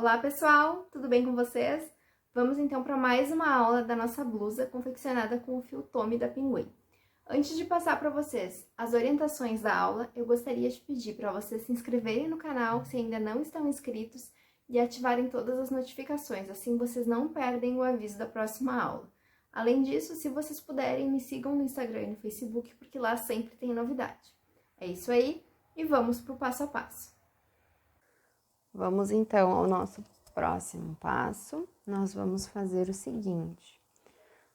Olá pessoal, tudo bem com vocês? Vamos então para mais uma aula da nossa blusa confeccionada com o fio Tome da Pinguim. Antes de passar para vocês as orientações da aula, eu gostaria de pedir para vocês se inscreverem no canal se ainda não estão inscritos e ativarem todas as notificações, assim vocês não perdem o aviso da próxima aula. Além disso, se vocês puderem, me sigam no Instagram e no Facebook, porque lá sempre tem novidade. É isso aí e vamos para o passo a passo. Vamos então ao nosso próximo passo. Nós vamos fazer o seguinte.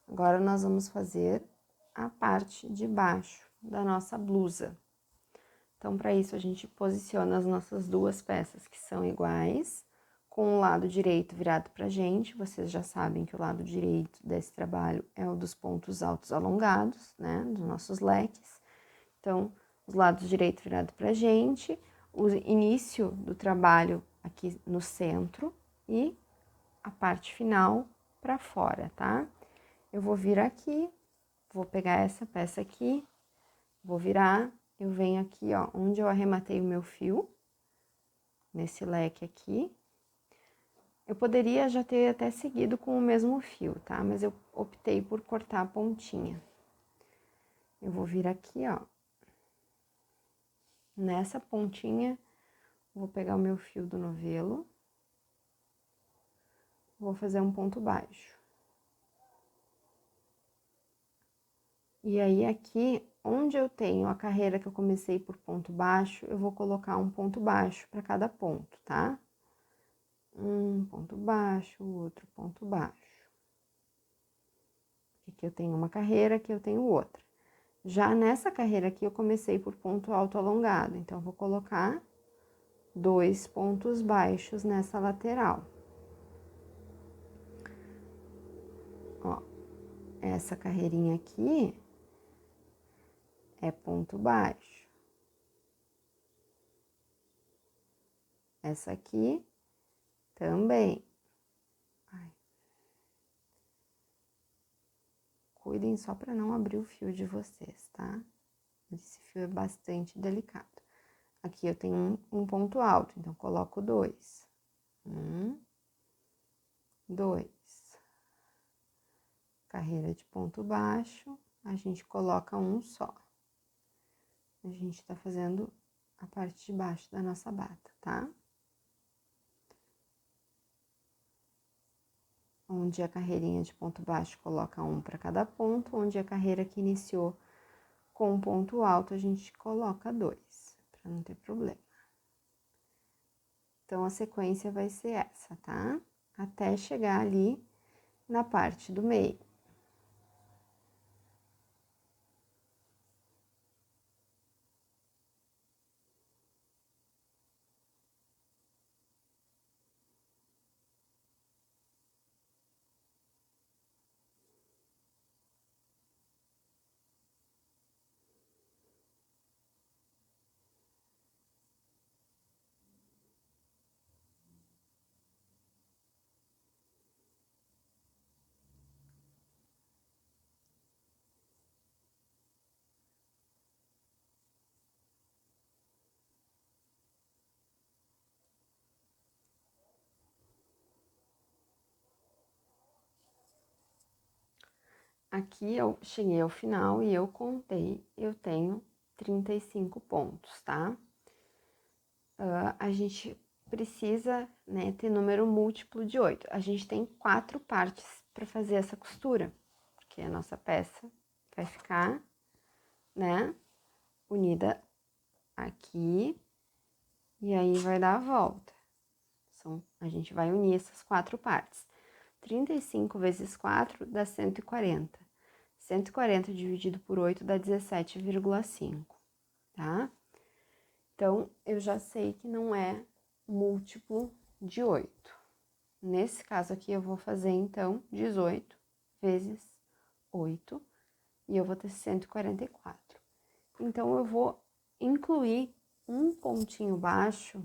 Agora nós vamos fazer a parte de baixo da nossa blusa. Então, para isso, a gente posiciona as nossas duas peças que são iguais, com o lado direito virado pra gente. Vocês já sabem que o lado direito desse trabalho é o dos pontos altos alongados, né, dos nossos leques. Então, os lados direito virado pra gente, o início do trabalho aqui no centro e a parte final para fora, tá? Eu vou vir aqui, vou pegar essa peça aqui, vou virar, eu venho aqui, ó, onde eu arrematei o meu fio, nesse leque aqui. Eu poderia já ter até seguido com o mesmo fio, tá? Mas eu optei por cortar a pontinha. Eu vou vir aqui, ó. Nessa pontinha, vou pegar o meu fio do novelo. Vou fazer um ponto baixo. E aí, aqui, onde eu tenho a carreira que eu comecei por ponto baixo, eu vou colocar um ponto baixo para cada ponto, tá? Um ponto baixo, outro ponto baixo. Aqui eu tenho uma carreira, aqui eu tenho outra. Já nessa carreira aqui, eu comecei por ponto alto alongado, então, eu vou colocar 2 pontos baixos nessa lateral. Ó, essa carreirinha aqui é ponto baixo. Essa aqui também. Ai. Cuidem só para não abrir o fio de vocês, tá? Esse fio é bastante delicado. Aqui eu tenho um ponto alto, então coloco 2. 2. Carreira de ponto baixo, a gente coloca um só. A gente tá fazendo a parte de baixo da nossa bata, tá? Onde a carreirinha de ponto baixo coloca um para cada ponto, onde a carreira que iniciou com um ponto alto, a gente coloca 2, para não ter problema. Então, a sequência vai ser essa, tá? Até chegar ali na parte do meio. Aqui eu cheguei ao final e eu contei, eu tenho 35 pontos, tá? A gente precisa, né, ter número múltiplo de 8. A gente tem 4 partes para fazer essa costura, porque a nossa peça vai ficar, né, unida aqui e aí vai dar a volta. A gente vai unir essas 4 partes. 35 vezes 4 dá 140. 140 dividido por 8 dá 17,5, tá? Então, eu já sei que não é múltiplo de 8. Nesse caso aqui, eu vou fazer, então, 18 vezes 8, e eu vou ter 144. Então, eu vou incluir um pontinho baixo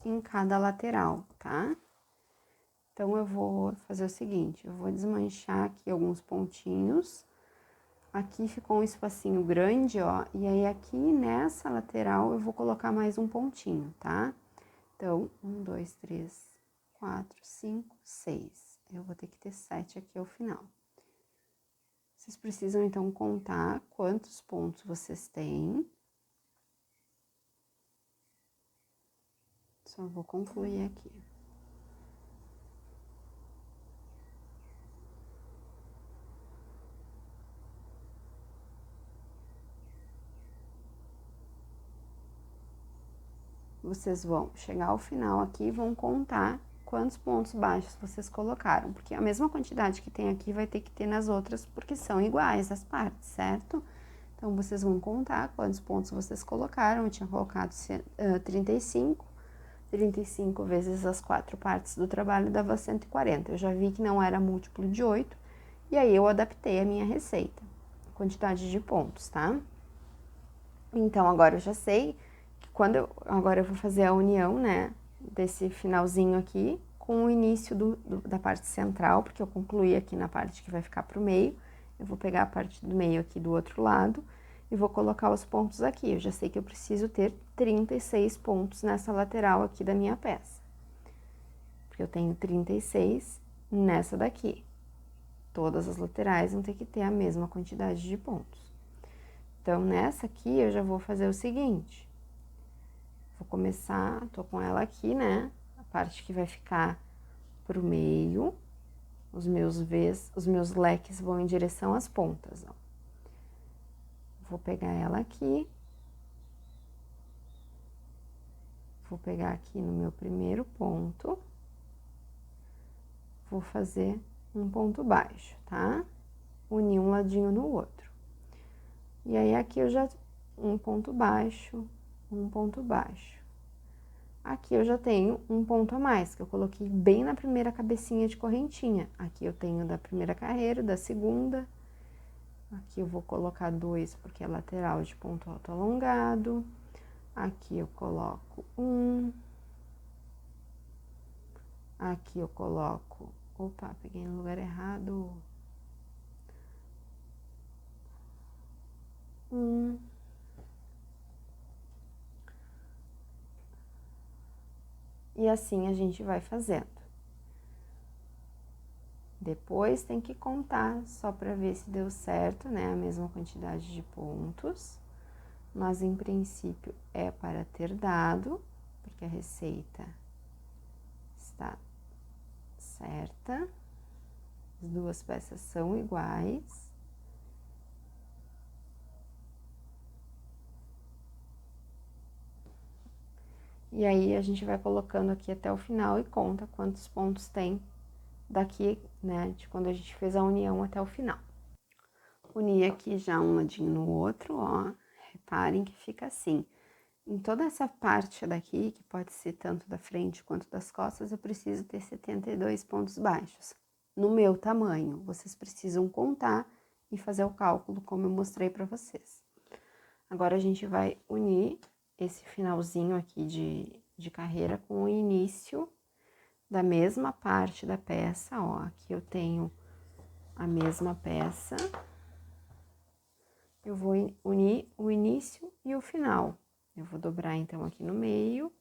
em cada lateral, tá? Então, eu vou fazer o seguinte, eu vou desmanchar aqui alguns pontinhos. Aqui ficou um espacinho grande, ó, e aí aqui nessa lateral eu vou colocar mais um pontinho, tá? Então, 1, 2, 3, 4, 5, 6. Eu vou ter que ter 7 aqui ao final. Vocês precisam, então, contar quantos pontos vocês têm. Só vou concluir aqui. Vocês vão chegar ao final aqui e vão contar quantos pontos baixos vocês colocaram, porque a mesma quantidade que tem aqui vai ter que ter nas outras, porque são iguais as partes, certo? Então, vocês vão contar quantos pontos vocês colocaram. Eu tinha colocado 35. 35 vezes as 4 partes do trabalho dava 140. Eu já vi que não era múltiplo de 8, e aí eu adaptei a minha receita, quantidade de pontos, tá? Então, agora eu já sei que agora eu vou fazer a união, né, desse finalzinho aqui com o início da parte central, porque eu concluí aqui na parte que vai ficar pro meio. Eu vou pegar a parte do meio aqui do outro lado e vou colocar os pontos aqui. Eu já sei que eu preciso ter 36 pontos nessa lateral aqui da minha peça. Porque eu tenho 36 nessa daqui. Todas as laterais vão ter que ter a mesma quantidade de pontos. Então, nessa aqui, eu já vou fazer o seguinte. Vou começar, tô com ela aqui, né? A parte que vai ficar pro meio. Os meus leques vão em direção às pontas, ó. Vou pegar ela aqui. Vou pegar aqui no meu primeiro ponto. Vou fazer um ponto baixo, tá? Unir um ladinho no outro. E aí, aqui eu já... um ponto baixo, um ponto baixo. Aqui eu já tenho um ponto a mais, que eu coloquei bem na primeira cabecinha de correntinha. Aqui eu tenho da primeira carreira, da segunda. Aqui eu vou colocar 2, porque é lateral de ponto alto alongado. Aqui eu coloco 1. Aqui eu coloco... Opa, peguei no lugar errado. 1. E assim a gente vai fazendo. Depois tem que contar só para ver se deu certo, né? A mesma quantidade de pontos. Mas em princípio é para ter dado, porque a receita está certa. As duas peças são iguais. E aí, a gente vai colocando aqui até o final e conta quantos pontos tem daqui, né, de quando a gente fez a união até o final. Uni aqui já um ladinho no outro, ó. Reparem que fica assim. Em toda essa parte daqui, que pode ser tanto da frente quanto das costas, eu preciso ter 72 pontos baixos. No meu tamanho, vocês precisam contar e fazer o cálculo como eu mostrei para vocês. Agora, a gente vai unir esse finalzinho aqui de carreira com o início da mesma parte da peça, ó. Aqui eu tenho a mesma peça. Eu vou unir o início e o final. Eu vou dobrar, então, aqui no meio.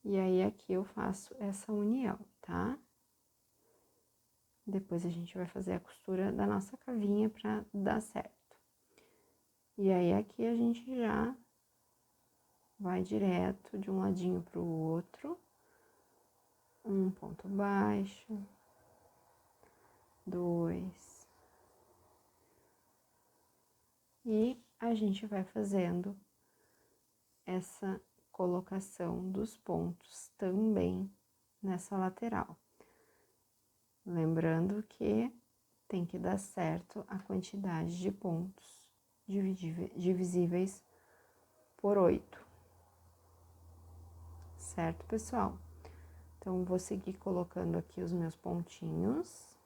E aí, aqui eu faço essa união, tá? Depois, a gente vai fazer a costura da nossa cavinha pra dar certo. E aí, aqui a gente já vai direto de um ladinho pro outro. Um ponto baixo. 2. E a gente vai fazendo essa colocação dos pontos também nessa lateral. Lembrando que tem que dar certo a quantidade de pontos divisíveis por 8. Certo, pessoal? Então, vou seguir colocando aqui os meus pontinhos.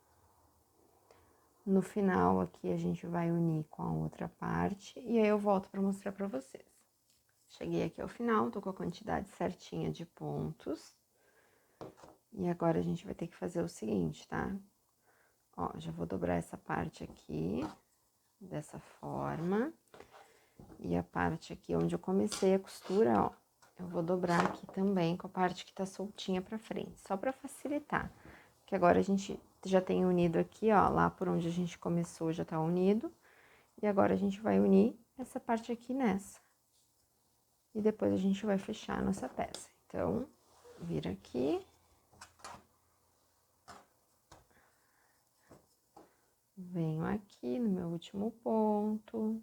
No final, aqui, a gente vai unir com a outra parte. E aí, eu volto para mostrar para vocês. Cheguei aqui ao final, tô com a quantidade certinha de pontos. E agora, a gente vai ter que fazer o seguinte, tá? Ó, já vou dobrar essa parte aqui, dessa forma. E a parte aqui onde eu comecei a costura, ó, eu vou dobrar aqui também com a parte que tá soltinha pra frente, só pra facilitar. Que agora a gente já tem unido aqui, ó, lá por onde a gente começou já tá unido. E agora a gente vai unir essa parte aqui nessa. E depois a gente vai fechar a nossa peça. Então, vira aqui. Venho aqui no meu último ponto.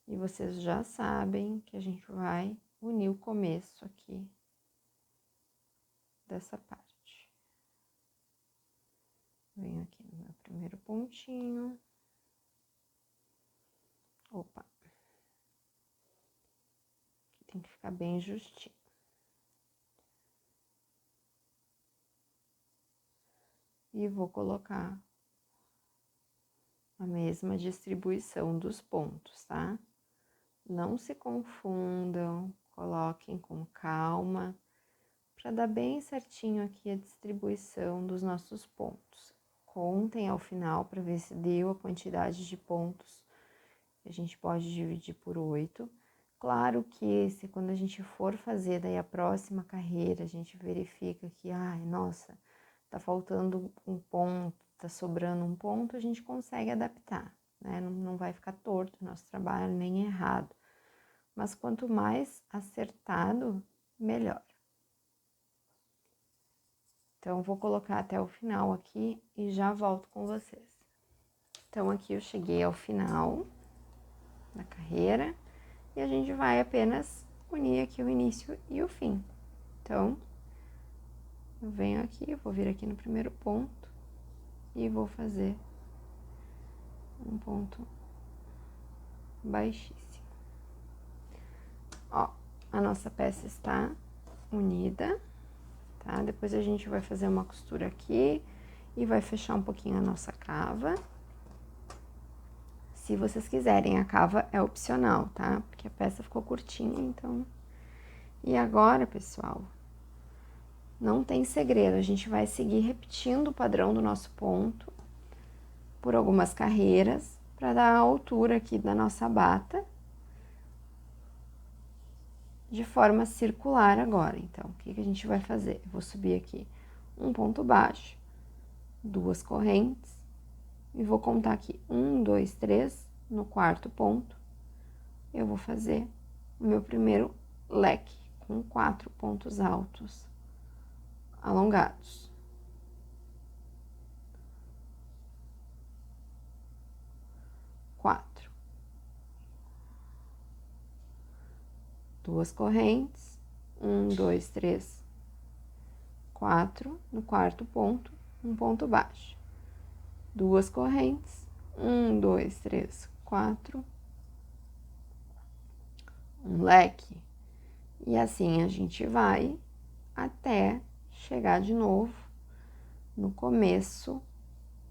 E vocês já sabem que a gente vai unir o começo aqui dessa parte. Venho aqui no meu primeiro pontinho. Opa! Aqui tem que ficar bem justinho. E vou colocar a mesma distribuição dos pontos, tá? Não se confundam, coloquem com calma, para dar bem certinho aqui a distribuição dos nossos pontos. Contem ao final para ver se deu a quantidade de pontos. A gente pode dividir por 8. Claro que se quando a gente for fazer daí a próxima carreira, a gente verifica que, ai, nossa, tá faltando um ponto, tá sobrando um ponto, a gente consegue adaptar, né? Não vai ficar torto o nosso trabalho, nem errado. Mas quanto mais acertado, melhor. Então, vou colocar até o final aqui e já volto com vocês. Então, aqui eu cheguei ao final da carreira e a gente vai apenas unir aqui o início e o fim. Então, eu venho aqui, vou vir aqui no primeiro ponto e vou fazer um ponto baixíssimo. Ó, a nossa peça está unida, tá? Depois a gente vai fazer uma costura aqui e vai fechar um pouquinho a nossa cava. Se vocês quiserem, a cava é opcional, tá? Porque a peça ficou curtinha, então... E agora, pessoal, não tem segredo. A gente vai seguir repetindo o padrão do nosso ponto por algumas carreiras para dar a altura aqui da nossa bata de forma circular agora. Então, o que a gente vai fazer? Eu vou subir aqui um ponto baixo, 2 correntes, e vou contar aqui 1, 2, 3, no quarto ponto, eu vou fazer o meu primeiro leque com 4 pontos altos alongados. Quatro. 2 correntes, 1, 2, 3, 4, no quarto ponto, um ponto baixo. 2 correntes, 1, 2, 3, 4, um leque. E assim a gente vai até chegar de novo no começo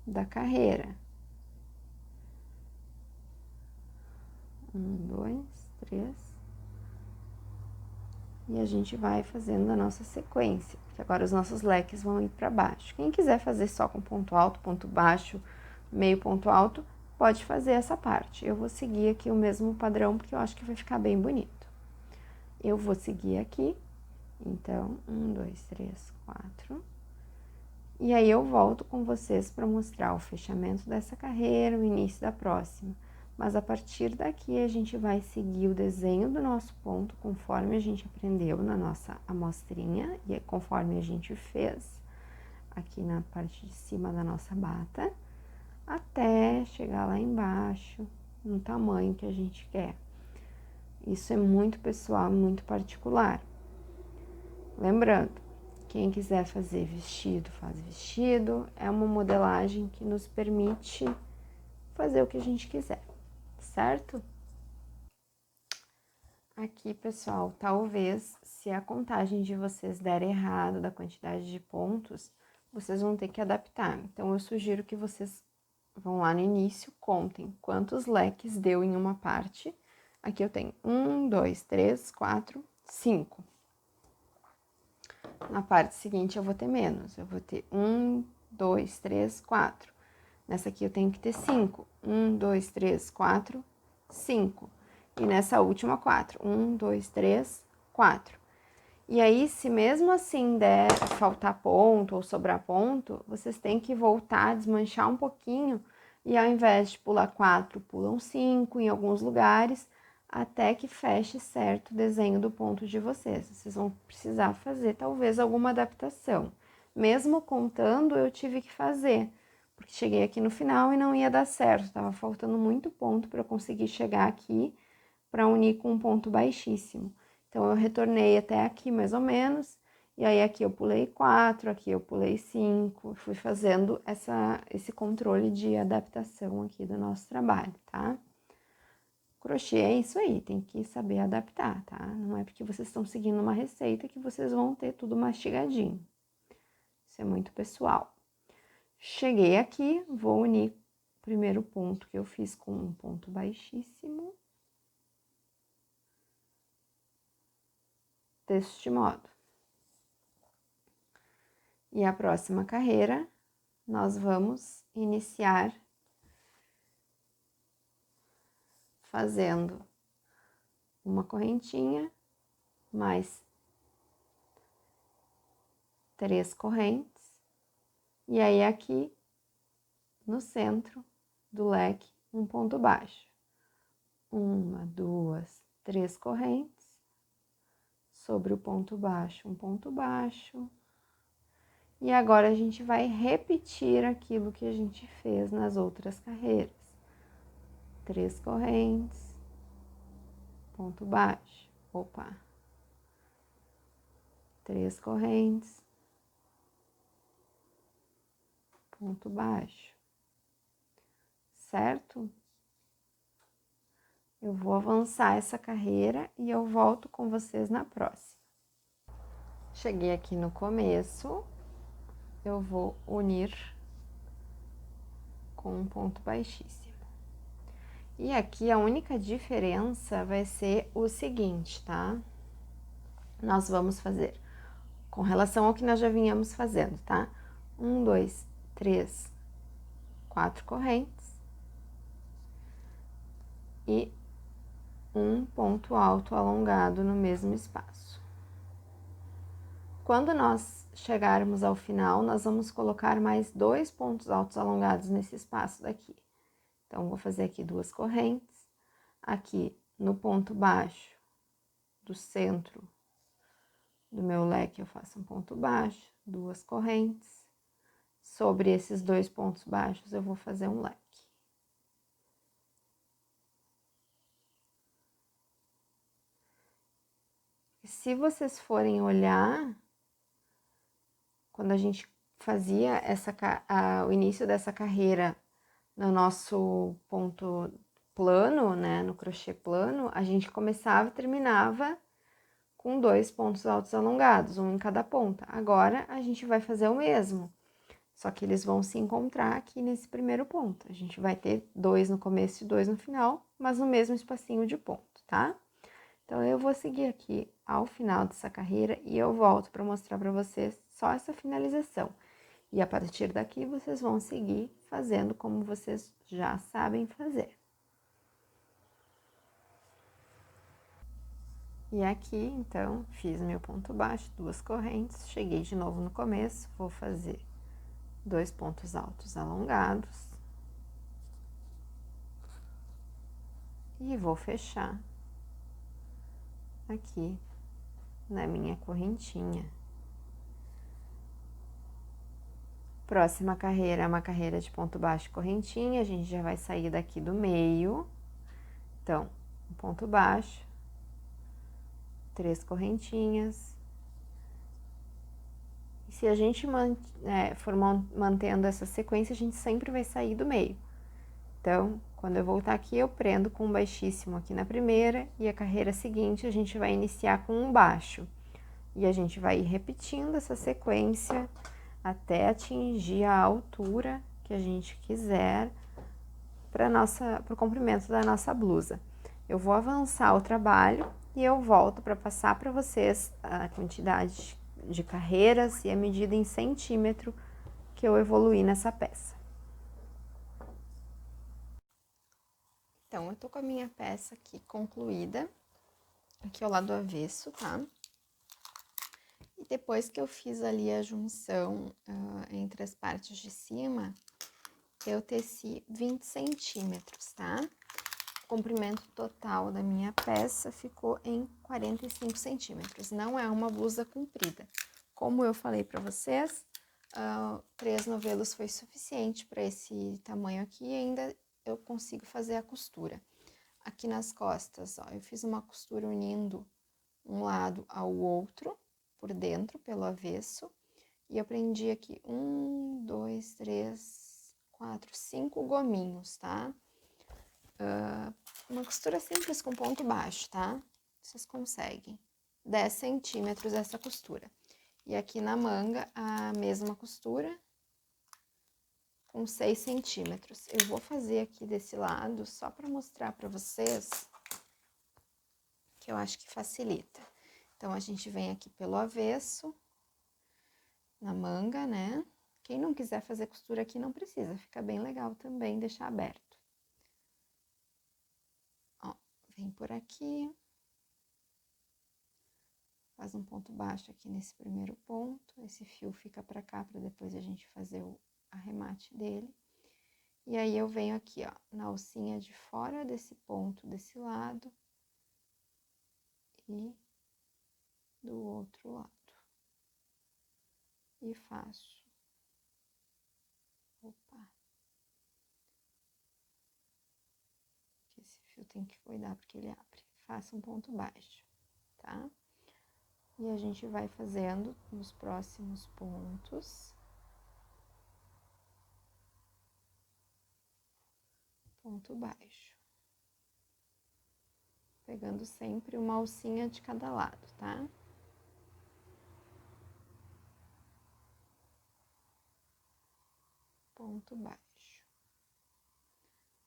da carreira. 1, 2, 3. E a gente vai fazendo a nossa sequência, porque agora os nossos leques vão ir para baixo. Quem quiser fazer só com ponto alto, ponto baixo, meio ponto alto, pode fazer essa parte. Eu vou seguir aqui o mesmo padrão, porque eu acho que vai ficar bem bonito. Eu vou seguir aqui, então, 1, 2, 3, 4. E aí eu volto com vocês para mostrar o fechamento dessa carreira, o início da próxima. Mas a partir daqui a gente vai seguir o desenho do nosso ponto conforme a gente aprendeu na nossa amostrinha e conforme a gente fez aqui na parte de cima da nossa bata, até chegar lá embaixo no tamanho que a gente quer. Isso é muito pessoal, muito particular. Lembrando, quem quiser fazer vestido, faz vestido. É uma modelagem que nos permite fazer o que a gente quiser. Certo? Aqui, pessoal, talvez, se a contagem de vocês der errado da quantidade de pontos, vocês vão ter que adaptar. Então, eu sugiro que vocês vão lá no início, contem quantos leques deu em uma parte. Aqui eu tenho 1, 2, 3, 4, 5. Na parte seguinte, eu vou ter menos. Eu vou ter 1, 2, 3, 4. Nessa aqui eu tenho que ter 5. 1, 2, 3, 4, 5. E nessa última, 4. 1, 2, 3, 4. E aí, se mesmo assim der faltar ponto ou sobrar ponto, vocês têm que voltar, desmanchar um pouquinho e ao invés de pular 4, pulam 5 em alguns lugares, até que feche certo o desenho do ponto de vocês. Vocês vão precisar fazer talvez alguma adaptação. Mesmo contando, eu tive que fazer, porque cheguei aqui no final e não ia dar certo, tava faltando muito ponto para eu conseguir chegar aqui para unir com um ponto baixíssimo. Então, eu retornei até aqui mais ou menos, e aí aqui eu pulei 4, aqui eu pulei 5, fui fazendo esse controle de adaptação aqui do nosso trabalho, tá? Crochê é isso aí, tem que saber adaptar, tá? Não é porque vocês estão seguindo uma receita que vocês vão ter tudo mastigadinho. Isso é muito pessoal. Cheguei aqui, vou unir o primeiro ponto que eu fiz com um ponto baixíssimo. Deste modo. E a próxima carreira, nós vamos iniciar fazendo uma correntinha, mais 3 correntes, e aí aqui no centro do leque, um ponto baixo. 1, 2, 3 correntes, sobre o ponto baixo, um ponto baixo. E agora a gente vai repetir aquilo que a gente fez nas outras carreiras. 3 correntes, ponto baixo, 3 correntes, ponto baixo, certo? Eu vou avançar essa carreira e eu volto com vocês na próxima. Cheguei aqui no começo, eu vou unir com um ponto baixíssimo. E aqui a única diferença vai ser o seguinte, tá? Nós vamos fazer com relação ao que nós já vinhamos fazendo, tá? 1, 2, 3, 4 correntes e um ponto alto alongado no mesmo espaço. Quando nós chegarmos ao final, nós vamos colocar mais 2 pontos altos alongados nesse espaço daqui. Então, vou fazer aqui 2 correntes, aqui no ponto baixo do centro do meu leque eu faço um ponto baixo, 2 correntes, sobre esses 2 pontos baixos eu vou fazer um leque. Se vocês forem olhar, quando a gente fazia o início dessa carreira no nosso ponto plano, né, no crochê plano, a gente começava e terminava com 2 pontos altos alongados, um em cada ponta. Agora, a gente vai fazer o mesmo, só que eles vão se encontrar aqui nesse primeiro ponto. A gente vai ter 2 no começo e 2 no final, mas no mesmo espacinho de ponto, tá? Então, eu vou seguir aqui ao final dessa carreira e eu volto para mostrar para vocês só essa finalização. E a partir daqui, vocês vão seguir fazendo como vocês já sabem fazer. E aqui, então, fiz meu ponto baixo, 2 correntes, cheguei de novo no começo, vou fazer 2 pontos altos alongados. E vou fechar aqui na minha correntinha. Próxima carreira é uma carreira de ponto baixo e correntinha, a gente já vai sair daqui do meio. Então, um ponto baixo, 3 correntinhas. E se a gente for mantendo essa sequência, a gente sempre vai sair do meio. Então, quando eu voltar aqui, eu prendo com um baixíssimo aqui na primeira, e a carreira seguinte a gente vai iniciar com um baixo. E a gente vai ir repetindo essa sequência até atingir a altura que a gente quiser para o comprimento da nossa blusa. Eu vou avançar o trabalho e eu volto para passar para vocês a quantidade de carreiras e a medida em centímetro que eu evoluí nessa peça. Então, eu tô com a minha peça aqui concluída. aqui ao lado avesso, tá? E depois que eu fiz ali a junção entre as partes de cima, eu teci 20 centímetros, tá? O comprimento total da minha peça ficou em 45 centímetros. Não é uma blusa comprida. Como eu falei para vocês, 3 novelos foi suficiente para esse tamanho aqui e ainda eu consigo fazer a costura. Aqui nas costas, ó, eu fiz uma costura unindo um lado ao outro, por dentro, pelo avesso. E eu prendi aqui 1, 2, 3, 4, 5 gominhos, tá? Uma costura simples com ponto baixo, tá? Vocês conseguem. 10 centímetros essa costura. E aqui na manga, a mesma costura, com 6 centímetros. Eu vou fazer aqui desse lado, só para mostrar para vocês, que eu acho que facilita. Então, a gente vem aqui pelo avesso, na manga, né? Quem não quiser fazer costura aqui, não precisa. Fica bem legal também deixar aberto. Ó, vem por aqui. Faz um ponto baixo aqui nesse primeiro ponto. Esse fio fica pra cá, pra depois a gente fazer o arremate dele. E aí, eu venho aqui, ó, na alcinha de fora desse ponto, desse lado. E do outro lado. E faço. Opa. Esse fio tem que cuidar porque ele abre. Faça um ponto baixo, tá? E a gente vai fazendo nos próximos pontos. Ponto baixo. Pegando sempre uma alcinha de cada lado, tá? Ponto baixo.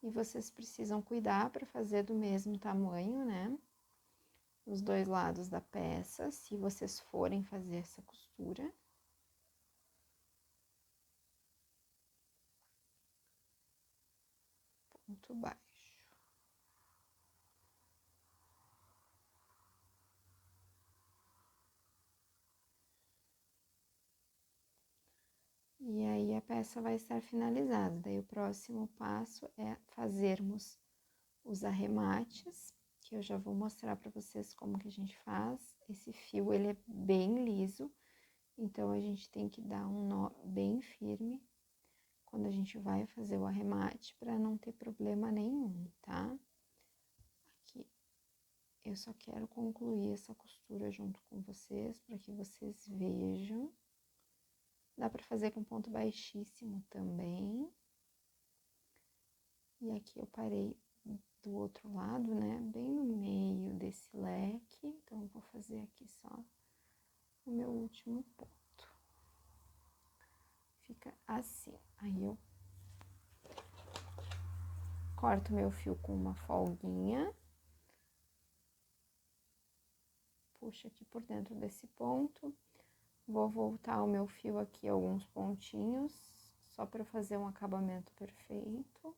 E vocês precisam cuidar para fazer do mesmo tamanho, né? Os dois lados da peça, se vocês forem fazer essa costura. Ponto baixo. E aí, a peça vai estar finalizada. Daí, o próximo passo é fazermos os arremates, que eu já vou mostrar para vocês como que a gente faz. Esse fio, ele é bem liso, então a gente tem que dar um nó bem firme quando a gente vai fazer o arremate, para não ter problema nenhum, tá? Aqui, eu só quero concluir essa costura junto com vocês, para que vocês vejam. Dá para fazer com ponto baixíssimo também. E aqui eu parei do outro lado, né, bem no meio desse leque. Então, eu vou fazer aqui só o meu último ponto. Fica assim. Aí, eu corto meu fio com uma folguinha. Puxo aqui por dentro desse ponto. Vou voltar o meu fio aqui alguns pontinhos, só para fazer um acabamento perfeito.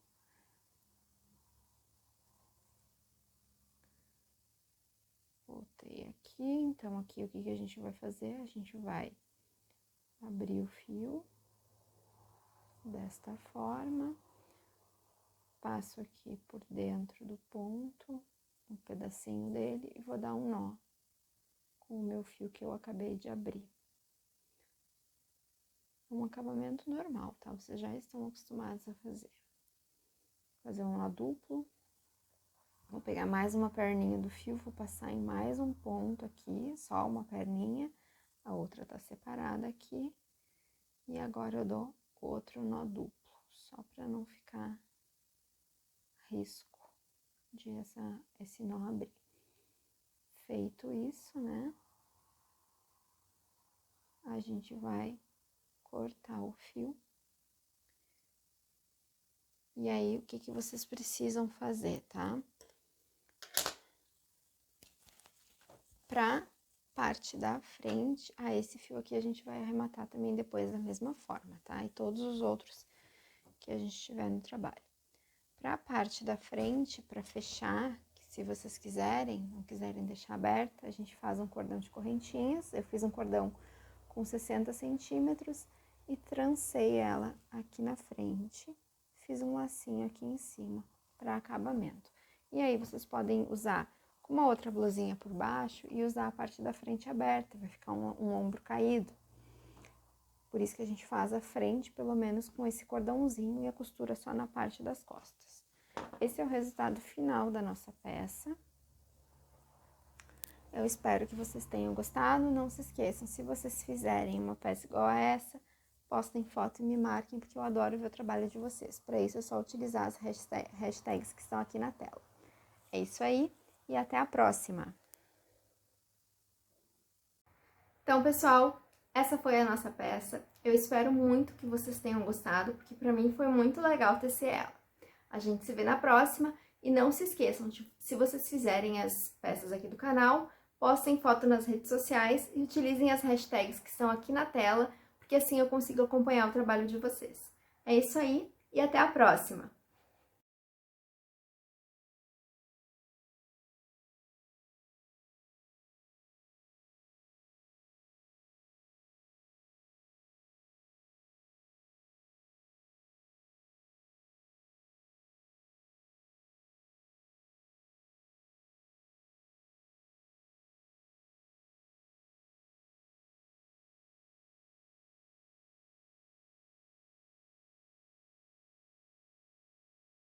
Voltei aqui, então aqui o que a gente vai fazer? A gente vai abrir o fio desta forma, passo aqui por dentro do ponto, um pedacinho dele e vou dar um nó com o meu fio que eu acabei de abrir. Um acabamento normal, tá? Vocês já estão acostumados a fazer. Fazer um nó duplo. Vou pegar mais uma perninha do fio, vou passar em mais um ponto aqui, só uma perninha, a outra tá separada aqui. E agora eu dou outro nó duplo, só para não ficar risco de esse nó abrir. Feito isso, né? A gente vai cortar o fio. E aí, o que vocês precisam fazer, tá? Pra parte da frente, esse fio aqui a gente vai arrematar também depois da mesma forma, tá? E todos os outros que a gente tiver no trabalho. Pra parte da frente, pra fechar, que se vocês quiserem, não quiserem deixar aberta, a gente faz um cordão de correntinhas. Eu fiz um cordão com 60 centímetros e trancei ela aqui na frente. Fiz um lacinho aqui em cima para acabamento. E aí vocês podem usar com uma outra blusinha por baixo e usar a parte da frente aberta, vai ficar um ombro caído. Por isso que a gente faz a frente, pelo menos com esse cordãozinho, e a costura só na parte das costas. Esse é o resultado final da nossa peça. Eu espero que vocês tenham gostado. Não se esqueçam, se vocês fizerem uma peça igual a essa, postem foto e me marquem, porque eu adoro ver o trabalho de vocês. Para isso é só utilizar as hashtags que estão aqui na tela. É isso aí e até a próxima! Então, pessoal, essa foi a nossa peça. Eu espero muito que vocês tenham gostado, porque para mim foi muito legal tecer ela. A gente se vê na próxima e não se esqueçam, se vocês fizerem as peças aqui do canal, postem foto nas redes sociais e utilizem as hashtags que estão aqui na tela, porque assim eu consigo acompanhar o trabalho de vocês. É isso aí e até a próxima!